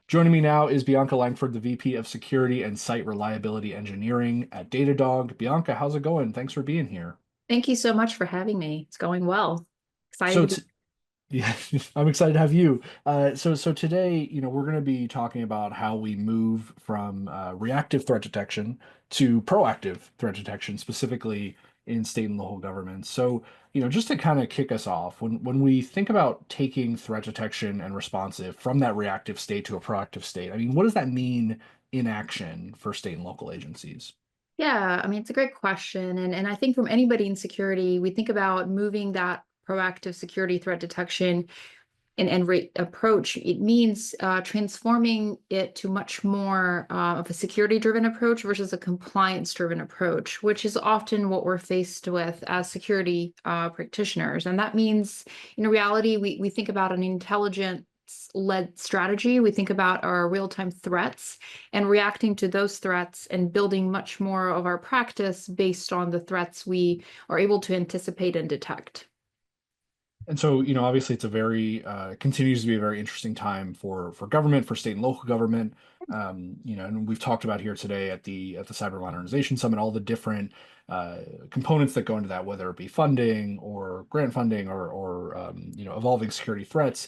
Joining me now is Bianca Lankford, the VP of Security and Site Reliability Engineering at Datadog. Bianca, how's it going? Thanks for being here. Thank you so much for having me. It's going well. Excited So, to be. t Yeah, I'm excited to have you. So today, we're going to be talking about how we move from reactive threat detection to proactive threat detection, specifically in state and local governments. So, just to kind of kick us off, when we think about taking threat detection and responsive from that reactive state to a proactive state, I mean, what does that mean in action for state and local agencies? Yeah, I mean, it's a great question. And I think from anybody in security, we think about moving that proactive security threat detection and approach. It means transforming it to much more of a security-driven approach versus a compliance-driven approach, which is often what we're faced with as security practitioners. And that means, in reality, we think about an intelligent led strategy. We think about our real-time threats and reacting to those threats and building much more of our practice based on the threats we are able to anticipate and detect. And so, obviously it's a very continues to be a very interesting time for government, for state and local government. And we've talked about here today at the Cyber Modernization Summit, all the different components that go into that, whether it be funding or grant funding or evolving security threats.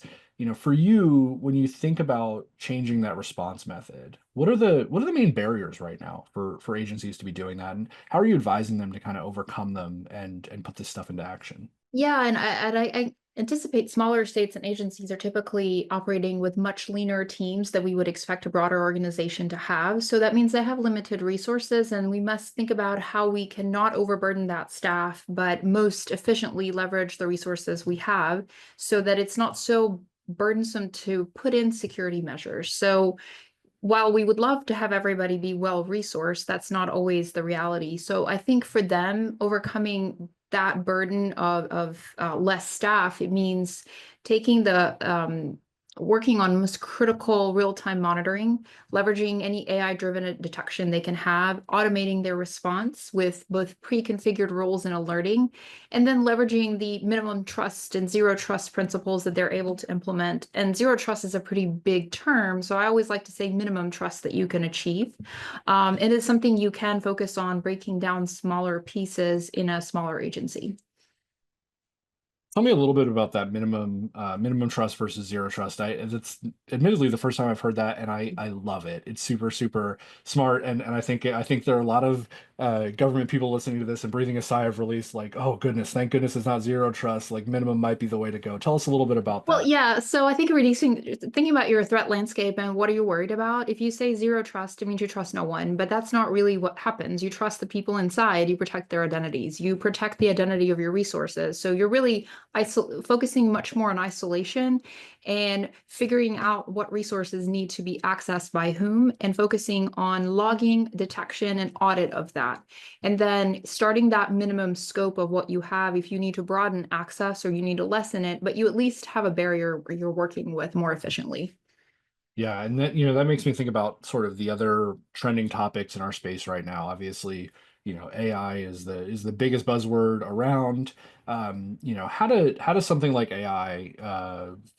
For you, when you think about changing that response method, what are the main barriers right now for agencies to be doing that? And how are you advising them to kind of overcome them and put this stuff into action? Yeah, and I anticipate smaller states and agencies are typically operating with much leaner teams that we would expect a broader organization to have. So that means they have limited resources, and we must think about how we can not overburden that staff, but most efficiently leverage the resources we have so that it's not so burdensome to put in security measures. So while we would love to have everybody be well resourced, that's not always the reality. So I think for them, overcoming that burden of less staff, it means taking the working on most critical real-time monitoring, leveraging any AI-driven detection they can have, automating their response with both pre-configured rules and alerting, and then leveraging the minimum trust and zero trust principles that they're able to implement. And zero trust is a pretty big term, so I always like to say minimum trust that you can achieve. It is something you can focus on breaking down smaller pieces in a smaller agency. Tell me a little bit about that minimum trust versus zero trust. It's admittedly the first time I've heard that, and I love it. It's super super smart, and I think there are a lot of government people listening to this and breathing a sigh of release, like, oh goodness, thank goodness it's not zero trust. Like minimum might be the way to go. Tell us a little bit about Well, that. yeah. So I think thinking about your threat landscape and what are you worried about? If you say zero trust, it means you trust no one, but that's not really what happens. You trust the people inside, you protect their identities, you protect the identity of your resources. So you're really focusing much more on isolation and figuring out what resources need to be accessed by whom and focusing on logging, detection, and audit of that. And then starting that minimum scope of what you have, if you need to broaden access or you need to lessen it, but you at least have a barrier you're working with more efficiently. Yeah, and that makes me think about sort of the other trending topics in our space right now. Obviously, AI is the biggest buzzword around. How does something like AI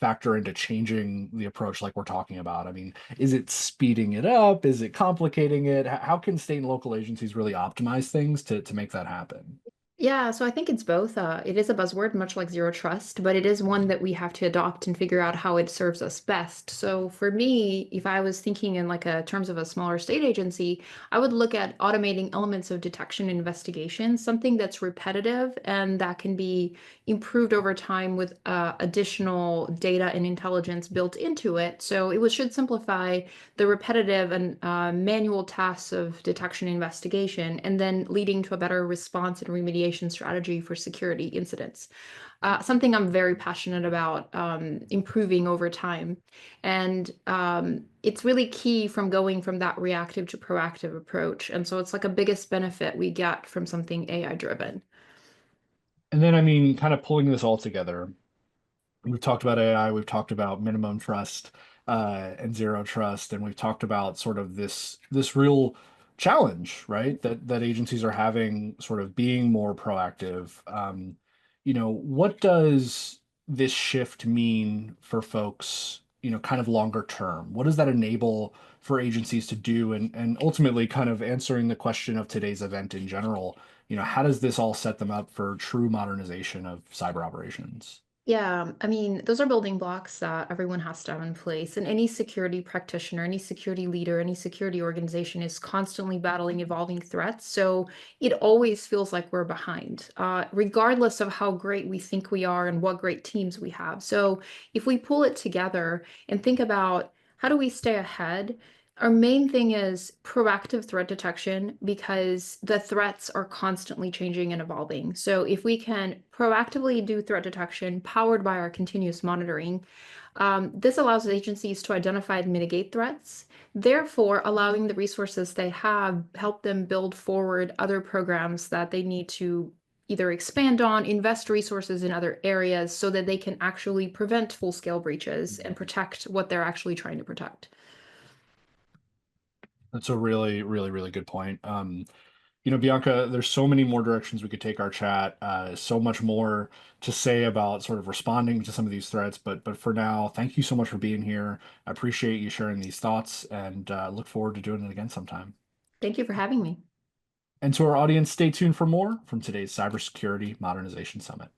factor into changing the approach like we're talking about? I mean, is it speeding it up? Is it complicating it? How can state and local agencies really optimize things to make that happen? Yeah, so I think it's both. It is a buzzword, much like zero trust, but it is one that we have to adopt and figure out how it serves us best. So for me, if I was thinking in like a terms of a smaller state agency, I would look at automating elements of detection and investigation, something that's repetitive and that can be improved over time with additional data and intelligence built into it. So should simplify the repetitive and manual tasks of detection and investigation, and then leading to a better response and remediation strategy for security incidents. Something I'm very passionate about improving over time. And it's really key from going from that reactive to proactive approach. And so it's like a biggest benefit we get from something AI driven. And then, I mean, kind of pulling this all together. We've talked about AI, we've talked about minimum trust and zero trust, and we've talked about sort of this real challenge, right? That agencies are having, sort of being more proactive. What does this shift mean for folks kind of longer term? What does that enable for agencies to do? And ultimately, kind of answering the question of today's event in general, how does this all set them up for true modernization of cyber operations? Yeah, I mean, those are building blocks that everyone has to have in place. And any security practitioner, any security leader, any security organization is constantly battling evolving threats. So it always feels like we're behind, regardless of how great we think we are and what great teams we have. So if we pull it together and think about how do we stay ahead, our main thing is proactive threat detection because the threats are constantly changing and evolving. So if we can proactively do threat detection powered by our continuous monitoring, this allows agencies to identify and mitigate threats, therefore allowing the resources they have help them build forward other programs that they need to either expand on, invest resources in other areas so that they can actually prevent full-scale breaches and protect what they're actually trying to protect. That's a really, really, really good point. Bianca, there's so many more directions we could take our chat, so much more to say about sort of responding to some of these threats. But for now, thank you so much for being here. I appreciate you sharing these thoughts and look forward to doing it again sometime. Thank you for having me. And to our audience, stay tuned for more from today's Cybersecurity Modernization Summit.